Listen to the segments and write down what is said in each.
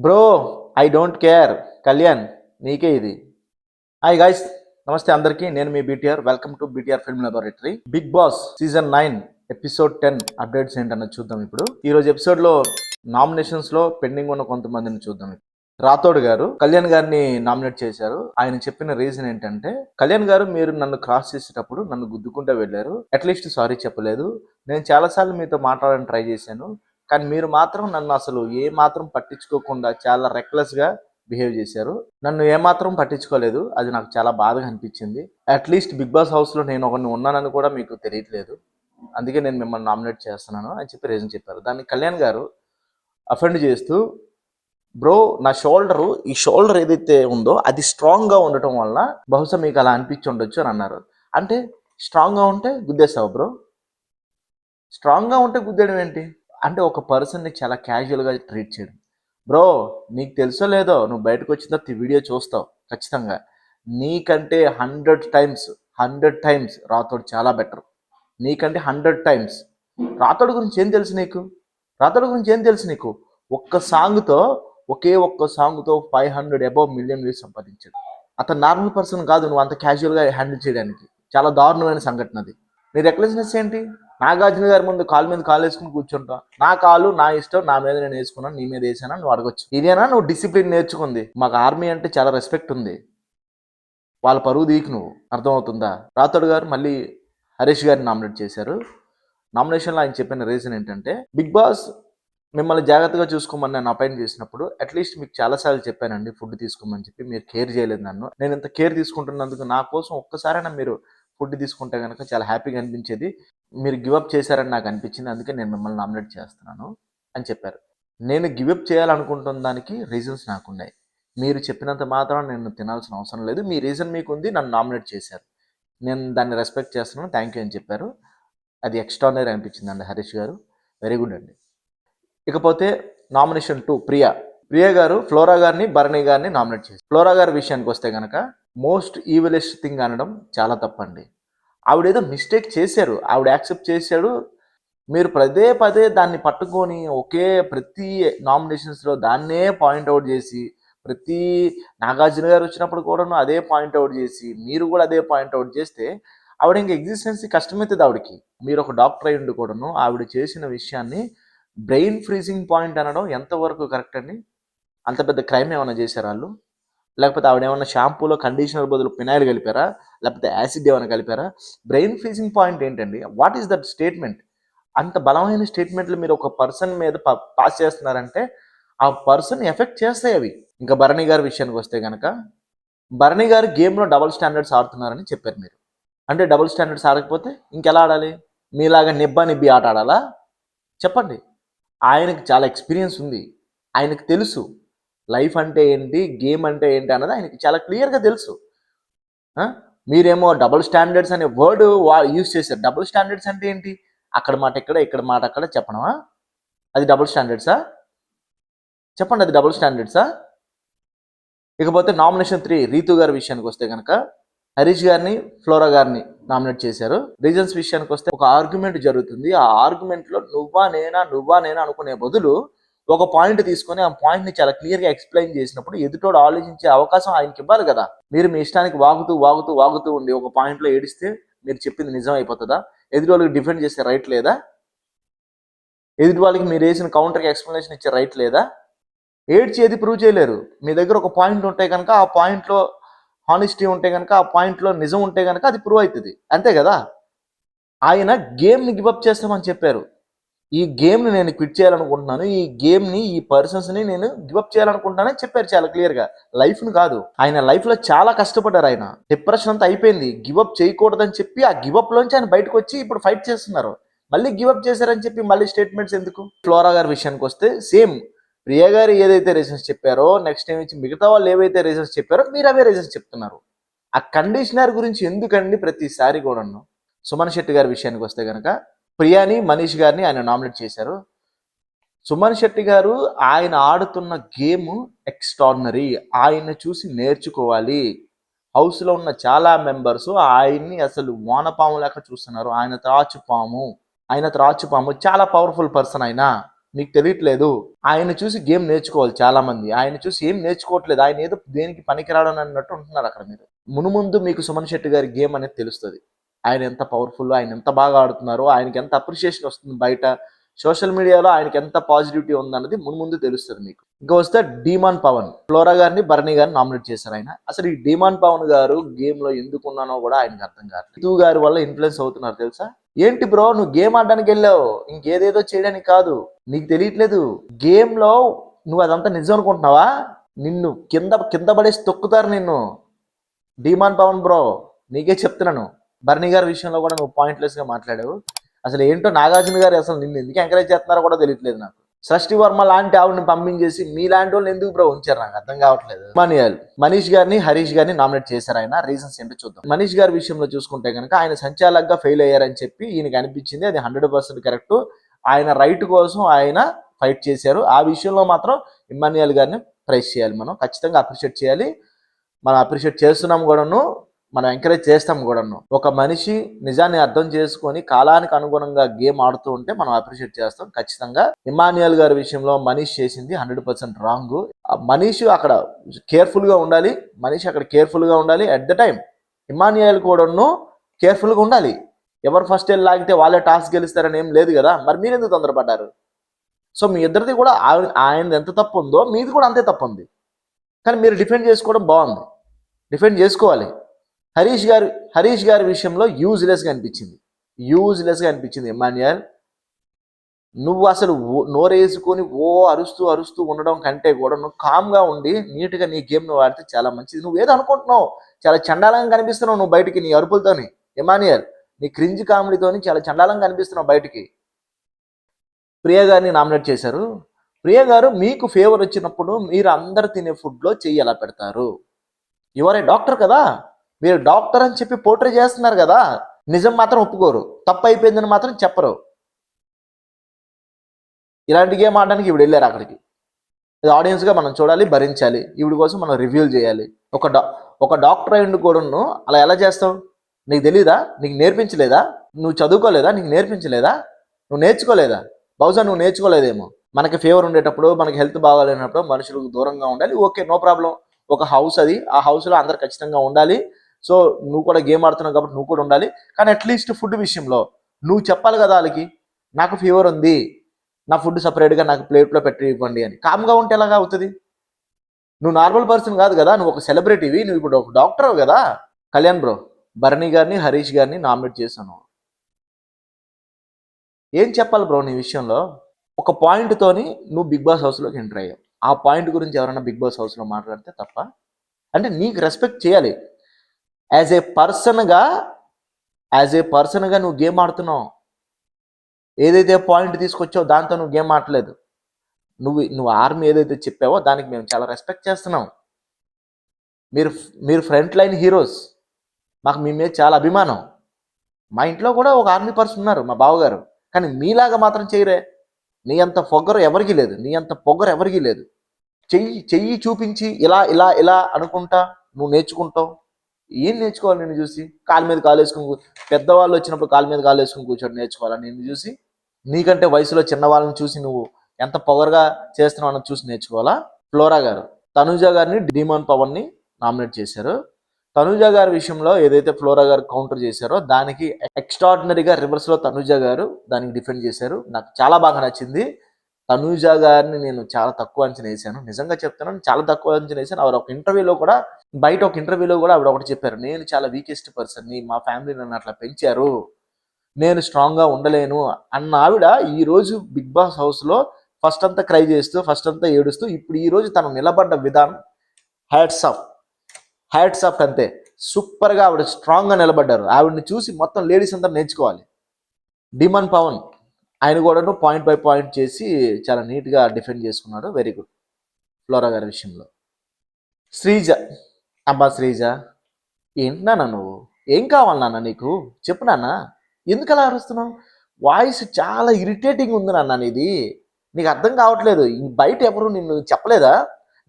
Bro I don't care Kalyan నీకే ఇది. Hi guys, నమస్తే అందరికీ. నేను మీ BTR. Welcome to BTR film laboratory. Big boss season 9 episode 10 updates ఏంటన్నది చూద్దాం. ఇప్పుడు ఈరోజు ఎపిసోడ్లో నామినేషన్స్లో పెండింగ్ ఉన్న కొంతమందిని చూద్దాం. రాథోడ్ గారు కళ్యాణ్ గారిని నామినేట్ చేశారు. ఆయన చెప్పిన రీజన్ ఏంటంటే, కళ్యాణ్ గారు మీరు నన్ను క్రాస్ చేసేటప్పుడు నన్ను గుద్దుకుంటూ వెళ్ళారు, అట్లీస్ట్ సారీ చెప్పలేదు. నేను చాలాసార్లు మీతో మాట్లాడడానికి ట్రై చేశాను, కానీ మీరు మాత్రం నన్ను అసలు ఏ మాత్రం పట్టించుకోకుండా చాలా రెక్లెస్గా బిహేవ్ చేశారు. నన్ను ఏమాత్రం పట్టించుకోలేదు. అది నాకు చాలా బాధగా అనిపించింది. అట్లీస్ట్ బిగ్ బాస్ హౌస్లో నేను ఒకరిని ఉన్నానని కూడా మీకు తెలియట్లేదు. అందుకే నేను మిమ్మల్ని నామినేట్ చేస్తున్నాను అని చెప్పి రీజన్ చెప్పారు. దాన్ని కళ్యాణ్ గారు అఫెండ్ చేస్తూ, బ్రో నా ఈ షోల్డర్ ఏదైతే ఉందో అది స్ట్రాంగ్గా ఉండటం వల్ల బహుశా మీకు అలా అనిపించి ఉండొచ్చు అని అన్నారు. అంటే స్ట్రాంగ్గా ఉంటే గుద్దేస్తావు బ్రో? స్ట్రాంగ్గా ఉంటే గుద్దేయడం ఏంటి? అంటే ఒక పర్సన్ని చాలా క్యాజువల్గా ట్రీట్ చేయడం. బ్రో నీకు తెలుసో లేదో, నువ్వు బయటకు వచ్చిన తర్వాత ఈ వీడియో చూస్తావు ఖచ్చితంగా. నీకంటే 100 టైమ్స్ రాథోడ్ చాలా బెటర్. నీకంటే 100 టైమ్స్. రాథోడ్ గురించి ఏం తెలుసు నీకు? ఒక్క సాంగ్తో, ఒక్క సాంగ్తో 500 అబౌవ్ మిలియన్ వ్యూస్ సంపాదించాడు. అతను నార్మల్ పర్సన్ కాదు నువ్వు అంత క్యాజువల్గా హ్యాండిల్ చేయడానికి. చాలా దారుణమైన సంఘటన అది. నీ రెక్లెస్నెస్ ఏంటి? నాగార్జున గారి ముందు కాలు మీద కాలు వేసుకుని కూర్చుంటా. నా కాలు నా ఇష్టం, నా మీద నేను వేసుకున్నాను, నీ మీద వేసానా నువ్వు అడగొచ్చు. ఇదేనా నువ్వు డిసిప్లిన్ నేర్చుకుంది? మాకు ఆర్మీ అంటే చాలా రెస్పెక్ట్ ఉంది. వాళ్ళ పరువు దీకు నువ్వు, అర్థమవుతుందా? రాథోడ్ గారు మళ్ళీ హరీష్ గారిని నామినేట్ చేశారు. నామినేషన్లో ఆయన చెప్పిన రీజన్ ఏంటంటే, బిగ్ బాస్ మిమ్మల్ని జాగ్రత్తగా చూసుకోమని నేను అపాయింట్ చేసినప్పుడు అట్లీస్ట్ మీకు చాలాసార్లు చెప్పానండి ఫుడ్ తీసుకోమని చెప్పి. మీరు కేర్ చేయలేదు నన్ను. నేను ఇంత కేర్ తీసుకుంటున్నందుకు నా కోసం ఒక్కసారైనా మీరు ఫుడ్ తీసుకుంటే కనుక చాలా హ్యాపీగా అనిపించేది. మీరు గివప్ చేశారని నాకు అనిపించింది, అందుకే నేను మిమ్మల్ని నామినేట్ చేస్తున్నాను అని చెప్పారు. నేను గివప్ చేయాలనుకుంటున్న దానికి రీజన్స్ నాకున్నాయి. మీరు చెప్పినంత మాత్రం నేను తినాల్సిన అవసరం లేదు. మీ రీజన్ మీకు ఉంది, నన్ను నామినేట్ చేశారు, నేను దాన్ని రెస్పెక్ట్ చేస్తున్నాను, థ్యాంక్ యూ అని చెప్పారు. అది ఎక్స్ట్రాడినరీ అనిపించింది అండి హరీష్ గారు. వెరీ గుడ్ అండి. ఇకపోతే నామినేషన్ 2 ప్రియా గారు ఫ్లోరా గారిని, భరణి గారిని నామినేట్ చేశారు. ఫ్లోరా గారి విషయానికి వస్తే కనుక మోస్ట్ ఈవిలెస్ట్ థింగ్ అనడం చాలా తప్పండి. ఆవిడేదో మిస్టేక్ చేశారు, ఆవిడ యాక్సెప్ట్ చేశాడు. మీరు పదే దాన్ని పట్టుకొని ప్రతి నామినేషన్స్లో దాన్నే పాయింట్అవుట్ చేసి, ప్రతి నాగార్జున గారు వచ్చినప్పుడు కూడాను అదే పాయింట్అవుట్ చేసి, మీరు కూడా అదే పాయింట్అవుట్ చేస్తే ఆవిడ ఇంకా ఎగ్జిస్టెన్సీ కష్టమవుతుంది ఆవిడకి. మీరు ఒక డాక్టర్ అయి ఉండి కూడాను ఆవిడ చేసిన విషయాన్ని బ్రెయిన్ ఫ్రీజింగ్ పాయింట్ అనడం ఎంతవరకు కరెక్ట్ అండి? అంత పెద్ద క్రైమ్ ఏమైనా చేశారు వాళ్ళు? లేకపోతే ఆవిడ ఏమన్నా షాంపూలో కండిషనర్ బదులు ఫినాయిల్ కలిపారా? లేకపోతే యాసిడ్ ఏమైనా కలిపారా? బ్రెయిన్ ఫ్రీజింగ్ పాయింట్ ఏంటండి? What is that statement? అంత బలమైన స్టేట్మెంట్లు మీరు ఒక పర్సన్ మీద పాస్ చేస్తున్నారంటే ఆ పర్సన్ ఎఫెక్ట్ చేస్తాయి అవి. ఇంకా భరణి గారి విషయానికి వస్తే కనుక, భరణి గారు గేమ్లో డబుల్ స్టాండర్డ్స్ ఆడుతున్నారని చెప్పారు మీరు. అంటే డబుల్ స్టాండర్డ్స్ ఆడకపోతే ఇంకెలా ఆడాలి? మీలాగా నిబ్బి ఆట ఆడాలా? చెప్పండి. ఆయనకి చాలా ఎక్స్పీరియన్స్ ఉంది, ఆయనకు తెలుసు లైఫ్ అంటే ఏంటి, గేమ్ అంటే ఏంటి అన్నది ఆయనకి చాలా క్లియర్గా తెలుసు. మీరేమో డబుల్ స్టాండర్డ్స్ అనే వర్డ్ యూజ్ చేశారు. డబుల్ స్టాండర్డ్స్ అంటే ఏంటి? అక్కడ మాట ఇక్కడ మాట అక్కడ చెప్పడమా? అది డబుల్ స్టాండర్డ్సా? చెప్పండి, అది డబుల్ స్టాండర్డ్సా? ఇకపోతే నామినేషన్ 3 రీతు గారి విషయానికి వస్తే కనుక హరీష్ గారిని, ఫ్లోరా గారిని నామినేట్ చేశారు. రీజన్స్ విషయానికి వస్తే ఒక ఆర్గ్యుమెంట్ జరుగుతుంది. ఆ ఆర్గ్యుమెంట్లో నువ్వా నేనా అనుకునే బదులు ఒక పాయింట్ తీసుకొని ఆ పాయింట్ని చాలా క్లియర్గా ఎక్స్ప్లెయిన్ చేసినప్పుడు ఎదుటోడు ఆలోచించే అవకాశం ఆయనకి ఇవ్వాలి కదా. మీరు మీ ఇష్టానికి వాగుతూ ఉండి ఒక పాయింట్లో ఏడిస్తే మీరు చెప్పింది నిజం అయిపోతుందా? ఎదుటి వాళ్ళకి డిఫెండ్ చేసే రైట్ లేదా? ఎదుటి వాళ్ళకి మీరు వేసిన కౌంటర్కి ఎక్స్ప్లెనేషన్ ఇచ్చే రైట్ లేదా? ఏడ్చి ఏది ప్రూవ్ చేయలేరు. మీ దగ్గర ఒక పాయింట్ ఉంటే కనుక, ఆ పాయింట్లో హానెస్టీ ఉంటే కనుక, ఆ పాయింట్లో నిజం ఉంటే కనుక అది ప్రూవ్ అవుతుంది, అంతే కదా. ఆయన గేమ్ని గివప్ చేస్తామని చెప్పారు. ఈ గేమ్ని నేను క్విట్ చేయాలనుకుంటున్నాను, ఈ గేమ్ని, ఈ పర్సన్స్ని నేను గివప్ చేయాలనుకుంటున్నానని చెప్పారు చాలా క్లియర్గా. లైఫ్ని కాదు. ఆయన లైఫ్లో చాలా కష్టపడ్డారు. ఆయన డిప్రెషన్ అంతా అయిపోయింది. గివప్ చేయకూడదని చెప్పి ఆ గివప్లోంచి ఆయన బయటకు వచ్చి ఇప్పుడు ఫైట్ చేస్తున్నారు. మళ్ళీ గివప్ చేశారని చెప్పి మళ్ళీ స్టేట్మెంట్స్ ఎందుకు? ఫ్లోరా గారి విషయానికి వస్తే సేమ్. ప్రియా గారు ఏదైతే రీజన్స్ చెప్పారో, నెక్స్ట్ టైం నుంచి మిగతా వాళ్ళు ఏవైతే రీజన్స్ చెప్పారో మీరు అవే రీజన్స్ చెప్తున్నారు. ఆ కండిషనర్ గురించి ఎందుకండి ప్రతిసారి కూడాను? సుమన్ శెట్టి గారి విషయానికి వస్తే కనుక ప్రియాని, మనీష్ గారిని ఆయన నామినేట్ చేశారు. సుమన్ శెట్టి గారు ఆయన ఆడుతున్న గేమ్ ఎక్స్ట్రాడినరీ. ఆయన్ని చూసి నేర్చుకోవాలి. హౌస్లో ఉన్న చాలా మెంబర్స్ ఆయన్ని అసలు వానపాము లేక చూస్తున్నారు. ఆయన త్రాచుపాము, చాలా పవర్ఫుల్ పర్సన్ ఆయన. మీకు తెలియట్లేదు. ఆయన చూసి గేమ్ నేర్చుకోవాలి చాలా మంది. ఆయన చూసి ఏం నేర్చుకోవట్లేదు. ఆయన ఏదో దేనికి పనికిరాడు అన్నట్టు ఉంటున్నారు అక్కడ మీరు. మునుముందు మీకు సుమన్ శెట్టి గారి గేమ్ అనేది తెలుస్తుంది. ఆయన ఎంత పవర్ఫుల్, ఆయన ఎంత బాగా ఆడుతున్నారో, ఆయనకి ఎంత అప్రిషియేషన్ వస్తుంది బయట, సోషల్ మీడియాలో ఆయనకి ఎంత పాజిటివిటీ ఉందన్నది మునుముందు తెలుస్తుంది మీకు. ఇంకా వస్తే డీమాన్ పవన్, ఫ్లోరా గారిని, భరణి గారిని నామినేట్ చేశారు ఆయన. అసలు ఈ డీమాన్ పవన్ గారు గేమ్ లో ఎందుకు ఉన్నానో కూడా ఆయనకు అర్థం కావట్లేదు. హితూ గారి వల్ల ఇన్ఫ్లుయెన్స్ అవుతున్నారు తెలుసా. ఏంటి బ్రో, నువ్వు గేమ్ ఆడడానికి వెళ్ళావు, ఇంకేదేదో చేయడానికి కాదు. నీకు తెలియట్లేదు గేమ్ లో నువ్వు అదంతా నిజం అనుకుంటున్నావా? నిన్ను కింద కింద పడేసి తొక్కుతారు నిన్ను. డీమాన్ పవన్ బ్రో, నీకే చెప్తున్నాను. భరణి గారి విషయంలో కూడా నువ్వు పాయింట్లెస్ గా మాట్లాడావు. అసలు ఏంటో నాగార్జున గారు అసలు నిన్ను ఎందుకు ఎంకరేజ్ చేస్తున్నారో కూడా తెలియట్లేదు నాకు. సృష్టి వర్మ లాంటి ఆవిడని పంపించేసి మీలాంటి వాళ్ళు ఎందుకు బ్రో ఉంచారు, నాకు అర్థం కావట్లేదు. మనీష్ గారిని, హరీష్ గారిని నామినేట్ చేశారు ఆయన. రీజన్స్ ఏంటో చూద్దాం. మనీష్ గారి విషయంలో చూసుకుంటే కనుక ఆయన సంచాలకుగా ఫెయిల్ అయ్యారని చెప్పి ఈయనకి అనిపించింది. అది 100% కరెక్ట్. ఆయన రైట్ కోసం ఆయన ఫైట్ చేశారు. ఆ విషయంలో మాత్రం ఇమ్మాన్యుయల్ గారిని ప్రైజ్ చేయాలి, మనం ఖచ్చితంగా అప్రిషియేట్ చేయాలి. మనం అప్రిషియేట్ చేస్తున్నాం కూడాను, మనం ఎంకరేజ్ చేస్తాం కూడాను. ఒక మనిషి నిజాన్ని అర్థం చేసుకొని కాలానికి అనుగుణంగా గేమ్ ఆడుతూ ఉంటే మనం అప్రిషియేట్ చేస్తాం ఖచ్చితంగా. ఇమ్మాన్యుయల్ గారి విషయంలో మనీష్ చేసింది 100% రాంగ్. మనీష్ అక్కడ కేర్ఫుల్ గా ఉండాలి, అట్ ద టైం ఇమ్మాన్యుయల్ కూడాను కేర్ఫుల్ గా ఉండాలి. ఎవరు ఫస్ట్ వెళ్ళి లాగితే వాళ్ళే టాస్క్ గెలుస్తారని ఏం లేదు కదా, మరి మీరు ఎందుకు తొందరపడ్డారు? సో మీ ఇద్దరిది కూడా ఆయనది ఎంత తప్పు ఉందో మీది కూడా అంతే తప్పు ఉంది. కానీ మీరు డిఫెండ్ చేసుకోవడం బాగుంది, డిఫెండ్ చేసుకోవాలి. హరీష్ గారి విషయంలో యూజ్లెస్గా అనిపించింది ఇమ్మాన్యుయల్. నువ్వు అసలు నోరేసుకొని అరుస్తూ ఉండడం కంటే కూడా నువ్వు కామ్గా ఉండి నీట్గా నీ గేమ్ నువ్వు ఆడితే చాలా మంచిది. నువ్వు ఏదో అనుకుంటున్నావు, చాలా చండాలంగా కనిపిస్తున్నావు నువ్వు బయటికి నీ అరుపులతోని. ఇమ్మాన్యుయల్, నీ క్రింజ్ కామెడీతోని చాలా చండాలంగా కనిపిస్తున్నావు బయటికి. ప్రియ గారిని నామినేట్ చేశారు. ప్రియ గారు, మీకు ఫేవర్ వచ్చినప్పుడు మీరు అందరు తినే ఫుడ్లో చెయ్యి ఎలా పెడతారు? యువర్ ఏ డాక్టర్ కదా, మీరు డాక్టర్ అని చెప్పి పోర్ట్రే చేస్తున్నారు కదా, నిజం మాత్రం ఒప్పుకోరు, తప్పు అయిపోయిందని మాత్రం చెప్పరు. ఇలాంటి గేమ్ ఆడడానికి ఇప్పుడు వెళ్ళారు అక్కడికి. ఇది ఆడియన్స్గా మనం చూడాలి, భరించాలి. ఈవిడ కోసం మనం రివ్యూలు చేయాలి. ఒక డాక్టర్ అయ్యిండు కూడాను అలా ఎలా చేస్తావు? నీకు తెలీదా? నీకు నేర్పించలేదా? నువ్వు చదువుకోలేదా? నీకు నేర్పించలేదా? నువ్వు నేర్చుకోలేదా? బహుశా నువ్వు నేర్చుకోలేదేమో. మనకి ఫేవర్ ఉండేటప్పుడు, మనకి హెల్త్ బాగాలేనప్పుడు మనుషులకు దూరంగా ఉండాలి. Okay, no problem. ఒక హౌస్ అది, ఆ హౌస్లో అందరు ఖచ్చితంగా ఉండాలి. సో నువ్వు కూడా గేమ్ ఆడుతున్నావు కాబట్టి నువ్వు కూడా ఉండాలి. కానీ అట్లీస్ట్ ఫుడ్ విషయంలో నువ్వు చెప్పాలి కదా వాళ్ళకి, నాకు ఫీవర్ ఉంది, నా ఫుడ్ సపరేట్గా నాకు ప్లేట్లో పెట్టి ఇవ్వండి అని. కామ్గా ఉంటే ఎలాగా అవుతుంది? నువ్వు నార్మల్ పర్సన్ కాదు కదా, నువ్వు ఒక సెలబ్రిటీవి, నువ్వు ఇప్పుడు ఒక డాక్టర్ కదా. కళ్యాణ్ బ్రో, భరణి గారిని, హరీష్ గారిని నామినేట్ చేశాను. ఏం చెప్పాలి బ్రో నీ విషయంలో? ఒక పాయింట్తోని నువ్వు బిగ్ బాస్ హౌస్లోకి ఎంటర్ అయ్యావు. ఆ పాయింట్ గురించి ఎవరైనా బిగ్ బాస్ హౌస్లో మాట్లాడితే తప్ప? అంటే నీకు రెస్పెక్ట్ చేయాలి. యాజ్ ఏ పర్సన్గా నువ్వు గేమ్ ఆడుతున్నావు. ఏదైతే పాయింట్ తీసుకొచ్చావో దాంతో నువ్వు గేమ్ ఆడలేదు. నువ్వు ఆర్మీ ఏదైతే చెప్పావో దానికి మేము చాలా రెస్పెక్ట్ చేస్తున్నాం. మీరు ఫ్రంట్ లైన్ హీరోస్, మాకు మీ మీద చాలా అభిమానం. మా ఇంట్లో కూడా ఒక ఆర్మీ పర్సన్ ఉన్నారు, మా బావగారు. కానీ మీలాగా మాత్రం చేయరే. నీ అంత పొగరు ఎవరికి లేదు. చెయ్యి చూపించి ఇలా అనుకుంటా నువ్వు నేర్చుకుంటావు. ఏం నేర్చుకోవాలి నిన్ను చూసి? కాలు మీద కాలు వేసుకుని, పెద్దవాళ్ళు వచ్చినప్పుడు కాలు మీద కాలు వేసుకుని కూర్చొని నేర్చుకోవాలా నిన్ను చూసి? నీకంటే వయసులో చిన్న వాళ్ళని చూసి నువ్వు ఎంత పొగరుగా చేస్తున్నావు అన్నది చూసి నేర్చుకోవాలా? ఫ్లోరా గారు, తనుజ గారిని, డీమాన్ పవన్ని నామినేట్ చేశారు. తనుజ గారి విషయంలో ఏదైతే ఫ్లోరా గారు కౌంటర్ చేశారో దానికి ఎక్స్ట్రాడినరీగా రివర్స్లో తనుజ గారు దానికి డిఫెండ్ చేశారు. నాకు చాలా బాగా నచ్చింది. తనుజ గారిని నేను చాలా తక్కువ అంచనా వేసాను, నిజంగా చెప్తున్నాను, చాలా తక్కువ అంచనా వేసాను. ఆవిడ ఒక ఇంటర్వ్యూలో కూడా ఆవిడ ఒకటి చెప్పారు, నేను చాలా వీకెస్ట్ పర్సన్ని, మా ఫ్యామిలీ నన్ను అట్లా పెంచారు, నేను స్ట్రాంగ్గా ఉండలేను అన్న ఆవిడ ఈరోజు బిగ్ బాస్ హౌస్లో ఫస్ట్ అంతా క్రై చేస్తూ, ఫస్ట్ అంతా ఏడుస్తూ, ఇప్పుడు ఈరోజు తను నిలబడ్డ విధానం హ్యాట్స్ ఆఫ్ అంతే. సూపర్గా ఆవిడ స్ట్రాంగ్గా నిలబడ్డారు. ఆవిడని చూసి మొత్తం లేడీస్ అంతా నేర్చుకోవాలి. డీమాన్ పవన్, ఆయన కూడా పాయింట్ బై పాయింట్ చేసి చాలా నీట్గా డిఫెండ్ చేసుకున్నాడు. Very good. ఫ్లోరా గారి విషయంలో శ్రీజ, శ్రీజ ఏంటి నాన్న నువ్వు? ఏం కావాలి నాన్న నీకు? చెప్పు నాన్న, ఎందుకు అలా అరుస్తున్నావు? వాయిస్ చాలా ఇరిటేటింగ్ ఉంది నాన్న నీది. నీకు అర్థం కావట్లేదు. బయట ఎవరు నిన్ను చెప్పలేదా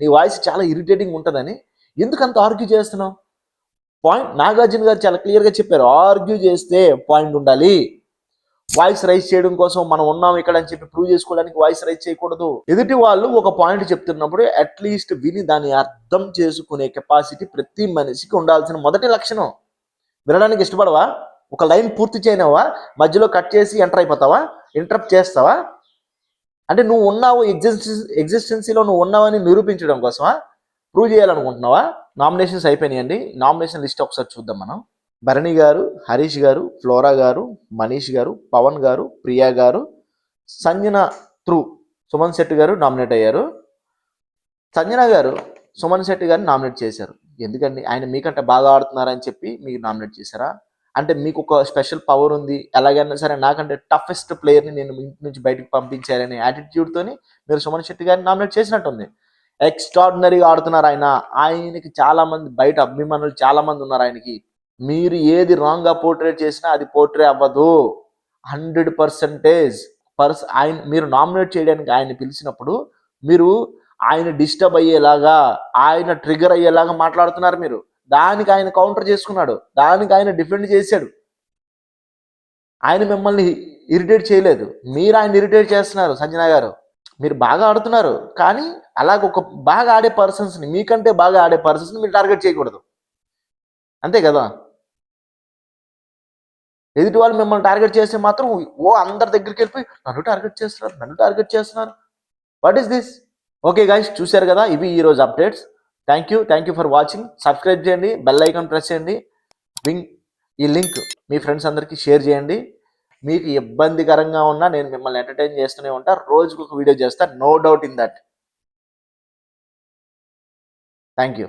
నీ వాయిస్ చాలా ఇరిటేటింగ్ ఉంటుందని? ఎందుకు అంత ఆర్గ్యూ చేస్తున్నావు? పాయింట్ నాగార్జున గారు చాలా క్లియర్గా చెప్పారు, ఆర్గ్యూ చేస్తే పాయింట్ ఉండాలి. వాయిస్ రైజ్ చేయడం కోసం మనం ఉన్నాం ఇక్కడ అని చెప్పి ప్రూవ్ చేసుకోవడానికి వాయిస్ రైజ్ చేయకూడదు. ఎదుటి వాళ్ళు ఒక పాయింట్ చెప్తున్నప్పుడు అట్లీస్ట్ విని దాన్ని అర్థం చేసుకునే కెపాసిటీ ప్రతి మనిషికి ఉండాల్సిన మొదటి లక్షణం. వినడానికి ఇష్టపడవా? ఒక లైన్ పూర్తి చేయనవా? మధ్యలో కట్ చేసి ఎంటర్ అయిపోతావా? ఇంటరప్ట్ చేస్తావా? అంటే నువ్వు ఉన్నావు, ఎగ్జిస్టెన్సీలో నువ్వు ఉన్నావని నిరూపించడం కోసమా? ప్రూవ్ చేయాలనుకుంటున్నావా? నామినేషన్స్ అయిపోయినాయండి. నామినేషన్ లిస్ట్ ఒకసారి చూద్దాం మనం. భరణి గారు, హరీష్ గారు, ఫ్లోరా గారు, మనీష్ గారు, పవన్ గారు, ప్రియా గారు, సంజన త్రూ సుమన్ శెట్టి గారు నామినేట్ అయ్యారు. సంజన గారు సుమన్ శెట్టి గారిని నామినేట్ చేశారు. ఎందుకండి? ఆయన మీకంటే బాగా ఆడుతున్నారని చెప్పి మీకు నామినేట్ చేశారా? అంటే మీకు ఒక స్పెషల్ పవర్ ఉంది, ఎలాగైనా సరే నాకంటే టఫెస్ట్ ప్లేయర్ని నేను ఇంటి నుంచి బయటకు పంపించాలనే యాటిట్యూడ్తోని మీరు సుమన్ శెట్టి గారిని నామినేట్ చేసినట్టుంది. ఎక్స్ట్రాడినరీగా ఆడుతున్నారు ఆయన. ఆయనకి చాలామంది బయట అభిమానులు చాలామంది ఉన్నారు ఆయనకి. మీరు ఏది రాంగ్గా పోర్ట్రేట్ చేసినా అది పోర్ట్రే అవ్వదు. 100% ఆయన మీరు నామినేట్ చేయడానికి ఆయన పిలిచినప్పుడు మీరు ఆయన డిస్టర్బ్ అయ్యేలాగా, ఆయన ట్రిగర్ అయ్యేలాగా మాట్లాడుతున్నారు మీరు. దానికి ఆయన కౌంటర్ చేసుకున్నాడు, దానికి ఆయన డిఫెండ్ చేశాడు. ఆయన మిమ్మల్ని ఇరిటేట్ చేయలేదు, మీరు ఆయన ఇరిటేట్ చేస్తున్నారు. సంజన గారు మీరు బాగా ఆడుతున్నారు, కానీ అలాగ ఒక బాగా ఆడే పర్సన్స్ని, మీకంటే బాగా ఆడే పర్సన్స్ని మీరు టార్గెట్ చేయకూడదు. అంతే కదా? ఎదుటి వాళ్ళు మిమ్మల్ని టార్గెట్ చేస్తే మాత్రం అందరి దగ్గరికి వెళ్ళిపోయి నన్ను టార్గెట్ చేస్తున్నారు. What is this? Okay guys, చూశారు కదా, ఇవి ఈరోజు updates. Thank you for watching. Subscribe చేయండి, బెల్ ఐకాన్ ప్రెస్ చేయండి, ఈ లింక్ మీ ఫ్రెండ్స్ అందరికీ షేర్ చేయండి. మీకు ఇబ్బందికరంగా ఉన్నా నేను మిమ్మల్ని ఎంటర్టైన్ చేస్తూనే ఉంటా. రోజుకు ఒక వీడియో చేస్తా, no doubt in that. Thank you.